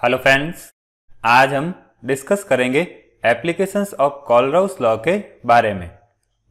Hello friends, आज हम discuss करेंगे एप्लीकेशंस ऑफ कोलराउस लॉ के बारे में।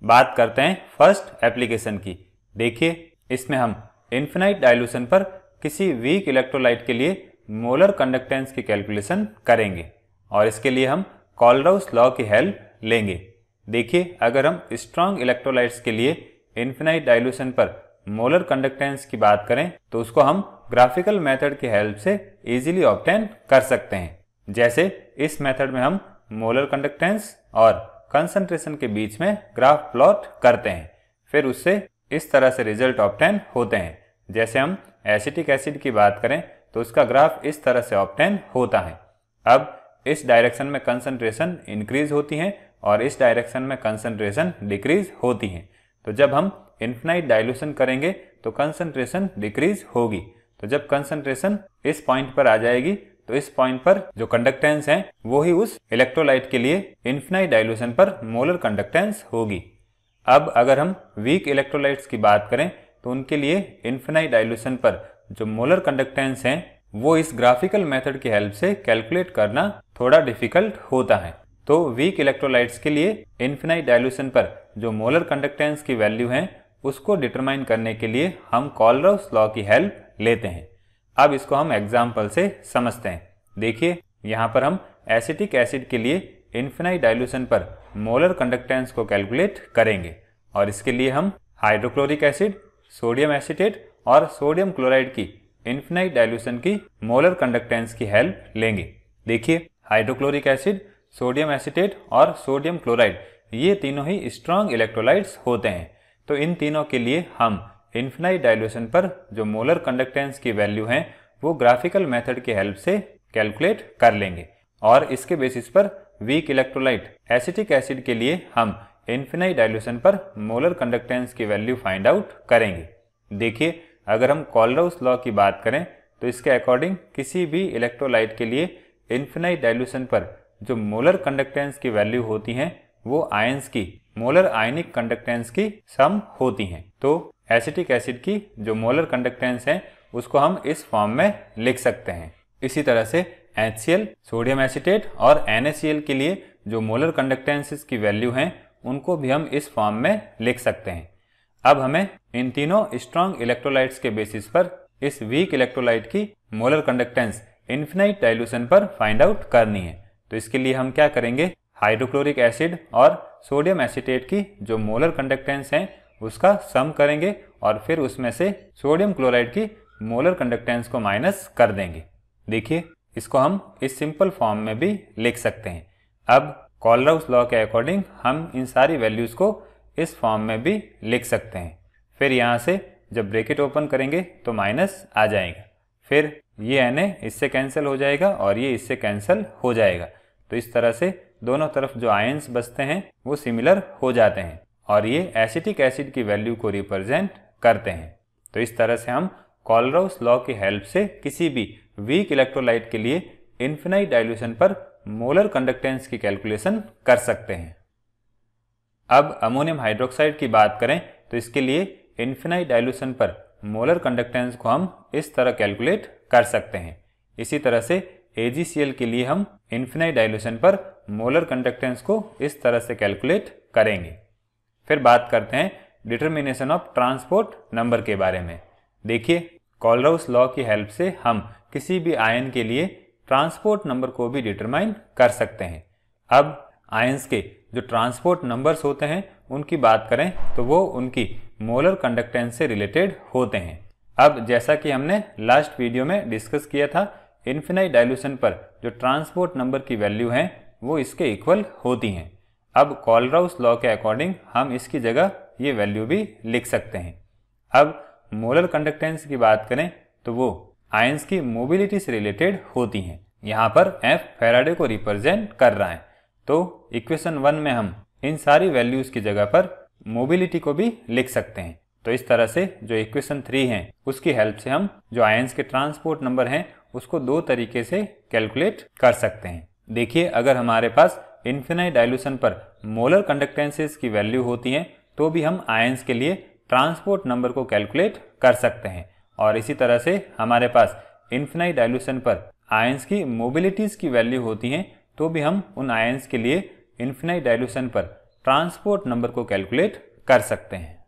बात करते हैं फर्स्ट एप्लीकेशन की। देखिए, इसमें हम इन्फिनाइट डाइल्यूशन पर किसी वीक इलेक्ट्रोलाइट के लिए मोलर कंडक्टेंस की कैलकुलेशन करेंगे और इसके लिए हम कोलराउस लॉ की हेल्प लेंगे। देखिए, अगर हम स्ट्रॉन्ग इलेक्ट्रोलाइट्स के लिए इन्फिनाइट डाइल्यूशन पर मोलर कंडक्टेंस की बात करें तो उसको हम ग्राफिकल मेथड की हेल्प से इजीली ऑब्टेन कर सकते हैं। जैसे इस मेथड में हम मोलर कंडक्टेंस और कंसंट्रेशन के बीच में ग्राफ प्लॉट करते हैं, फिर उससे इस तरह से रिजल्ट ऑब्टेन होते हैं। जैसे हम एसिटिक एसिड की बात करें तो उसका ग्राफ इस तरह से ऑब्टेन होता है। अब इस डायरेक्शन में कंसंट्रेशन इंक्रीज होती है और इस डायरेक्शन में कंसंट्रेशन डिक्रीज होती है। तो जब हम इन्फिनाइट डाइल्यूशन करेंगे तो कंसंट्रेशन डिक्रीज होगी। तो जब कंसंट्रेशन इस पॉइंट पर आ जाएगी तो इस पॉइंट पर जो कंडक्टेंस है वो ही उस इलेक्ट्रोलाइट के लिए इन्फिनाइट डाइल्यूशन पर मोलर कंडक्टेंस होगी। अब अगर हम वीक इलेक्ट्रोलाइट्स की बात करें तो उनके लिए इन्फिनाइट डाइल्यूशन पर जो मोलर कंडक्टेंस है वो इस ग्राफिकल मेथड की हेल्प से कैलकुलेट करना थोड़ा डिफिकल्ट होता है। तो वीक इलेक्ट्रोलाइट्स के लिए इन्फिनाइट डाइल्यूशन पर जो मोलर कंडक्टेंस की वैल्यू है उसको डिटरमाइन करने के लिए हम कोलराउस लॉ की हेल्प लेते हैं। अब इसको हम एग्जाम्पल से समझते हैं। देखिए, यहाँ पर हम एसिटिक एसिड के लिए इन्फिनाइट डाइल्यूशन पर मोलर कंडक्टेंस को कैलकुलेट करेंगे और इसके लिए हम हाइड्रोक्लोरिक एसिड, सोडियम एसीटेट और सोडियम क्लोराइड की इन्फिनाइट डाइल्यूशन की मोलर कंडक्टेंस की हेल्प लेंगे। देखिए, हाइड्रोक्लोरिक एसिड, सोडियम एसीटेट और सोडियम क्लोराइड ये तीनों ही स्ट्रॉन्ग इलेक्ट्रोलाइट्स होते हैं। तो इन तीनों के लिए हम इन्फिनाइट डाइल्यूशन पर जो मोलर कंडक्टेंस की वैल्यू है वो ग्राफिकल मेथड की हेल्प से कैलकुलेट कर लेंगे और इसके बेसिस पर वीक इलेक्ट्रोलाइट एसिटिक एसिड के लिए हम इन्फिनाइट डाइल्यूशन पर मोलर कंडक्टेंस की वैल्यू फाइंड आउट करेंगे। देखिए, अगर हम कोलराउस लॉ की बात करें तो इसके अकॉर्डिंग किसी भी इलेक्ट्रोलाइट के लिए इन्फिनाइट डाइल्यूशन पर जो मोलर कंडक्टेंस की वैल्यू होती हैं वो आयंस की मोलर आयनिक कंडक्टेंस की सम होती हैं। तो एसिटिक एसिड की जो मोलर कंडक्टेंस है उसको हम इस फॉर्म में लिख सकते हैं। इसी तरह से HCl, सोडियम एसीटेट और NaCl के लिए जो मोलर कंडक्टेंसेस की वैल्यू हैं उनको भी हम इस फॉर्म में लिख सकते हैं। अब हमें इन तीनों स्ट्रॉन्ग इलेक्ट्रोलाइट्स के बेसिस पर इस वीक इलेक्ट्रोलाइट की मोलर कंडक्टेंस इन्फिनाइट डाइल्यूशन पर फाइंड आउट करनी है। तो इसके लिए हम क्या करेंगे, हाइड्रोक्लोरिक एसिड और सोडियम एसीटेट की जो मोलर कंडक्टेंस है उसका सम करेंगे और फिर उसमें से सोडियम क्लोराइड की मोलर कंडक्टेंस को माइनस कर देंगे। देखिए, इसको हम इस सिंपल फॉर्म में भी लिख सकते हैं। अब कोलराउस लॉ के अकॉर्डिंग हम इन सारी वैल्यूज को इस फॉर्म में भी लिख सकते हैं। फिर यहाँ से जब ब्रैकेट ओपन करेंगे तो माइनस आ जाएगा, फिर ये Na इससे कैंसिल हो जाएगा और ये इससे कैंसिल हो जाएगा। तो इस तरह से दोनों तरफ जो आयंस बचते हैं वो सिमिलर हो जाते हैं और ये एसिटिक एसिड की वैल्यू को रिप्रेजेंट करते हैं। तो इस तरह से हम कोलराउस लॉ की हेल्प से किसी भी वीक इलेक्ट्रोलाइट के लिए इन्फिनाइट डाइल्यूशन पर मोलर कंडक्टेंस की कैलकुलेशन कर सकते हैं। अब अमोनियम हाइड्रोक्साइड की बात करें तो इसके लिए इन्फिनाइट डाइल्यूशन पर मोलर कंडक्टेंस को हम इस तरह कैलकुलेट कर सकते हैं। इसी तरह से AgCl के लिए हम इन्फिनाइट डाइल्यूशन पर मोलर कंडक्टेंस को इस तरह से कैलकुलेट करेंगे। फिर बात करते हैं डिटर्मिनेशन ऑफ ट्रांसपोर्ट नंबर के बारे में। देखिए, कोलराउस लॉ की हेल्प से हम किसी भी आयन के लिए ट्रांसपोर्ट नंबर को भी डिटरमाइन कर सकते हैं। अब आयंस के जो ट्रांसपोर्ट नंबर्स होते हैं उनकी बात करें तो वो उनकी मोलर कंडक्टेंस से रिलेटेड होते हैं। अब जैसा कि हमने लास्ट वीडियो में डिस्कस किया था, इन्फिनाइट डाइल्यूशन पर जो ट्रांसपोर्ट नंबर की वैल्यू है वो इसके इक्वल होती हैं। अब कोलराउस लॉ के अकॉर्डिंग हम इसकी जगह ये वैल्यू भी लिख सकते हैं। अब मोलर कंडक्टेंस की बात करें तो वो आयंस की मोबिलिटी से रिलेटेड होती हैं। यहाँ पर F फैराडे को रिप्रेजेंट कर रहा है। तो इक्वेशन 1 में हम इन सारी वैल्यूज की जगह पर मोबिलिटी को भी लिख सकते हैं। तो इस तरह से जो इक्वेशन 3 है उसकी हेल्प से हम जो आयंस के ट्रांसपोर्ट नंबर हैं उसको दो तरीके से कैलकुलेट कर सकते हैं। देखिए, अगर हमारे पास इन्फिनाइट डाइल्यूशन पर मोलर कंडक्टेंसेस की वैल्यू होती हैं तो भी हम आयंस के लिए ट्रांसपोर्ट नंबर को कैलकुलेट कर सकते हैं और इसी तरह से हमारे पास इन्फिनाइट डाइल्यूशन पर आयंस की मोबिलिटीज़ की वैल्यू होती हैं तो भी हम उन आयंस के लिए इन्फिनाइट डाइल्यूशन पर ट्रांसपोर्ट नंबर को कैलकुलेट कर सकते हैं।